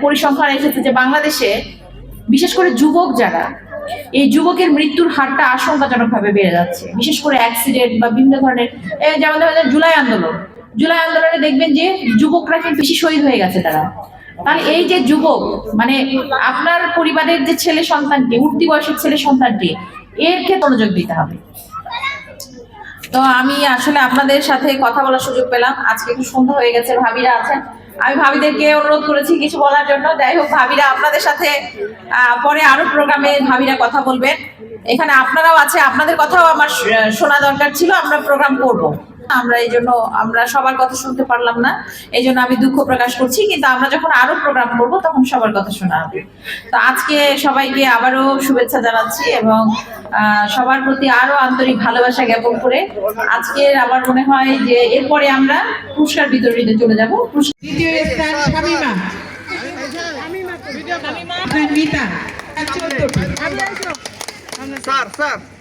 পরিসংখ্যান এসেছে যে বাংলাদেশে বিশেষ করে যুবক যারা, এই যুবকের মৃত্যুর হারটা আশঙ্কাজনকভাবে বেড়ে যাচ্ছে, বিশেষ করে অ্যাক্সিডেন্ট বা বিভিন্ন ধরনের। যেমন জুলাই আন্দোলনে দেখবেন যে যুবকরা কিন্তু বেশি শহীদ হয়ে গেছে তারা। তাহলে এই যে যুবক, মানে আপনার পরিবারের যে ছেলে সন্তানটি, উঠতি বয়সের ছেলে সন্তানটি, এর ক্ষেত্রে মনোযোগ দিতে হবে। তো আমি আসলে আপনাদের সাথে কথা বলার সুযোগ পেলাম, আজকে একটু সন্ধ্যা হয়ে গেছে, ভাবিরা আছেন, আমি ভাবিদেরকে অনুরোধ করেছি কিছু বলার জন্য। যাই হোক, ভাবিরা আপনাদের সাথে পরে আরো প্রোগ্রামে ভাবিরা কথা বলবেন। এখানে আপনারাও আছে, আপনাদের কথাও আমার শোনা দরকার ছিল, আমরা প্রোগ্রাম করব। আমরা এই জন্য আমরা সবার কথা শুনতে পারলাম না, এই জন্য আমি দুঃখ প্রকাশ করছি, কিন্তু আমরা যখন আরো প্রোগ্রাম করব তখন সবার কথা শোনা হবে। তো আজকে সবাইকে আবারও শুভেচ্ছা জানাচ্ছি এবং সবার প্রতি আরো আন্তরিক ভালোবাসা জ্ঞাপন করে আজকের আমার মনে হয় যে এরপরে আমরা পুরস্কার বিতরণীতে চলে যাব। দ্বিতীয় স্থান শামিমা, স্যার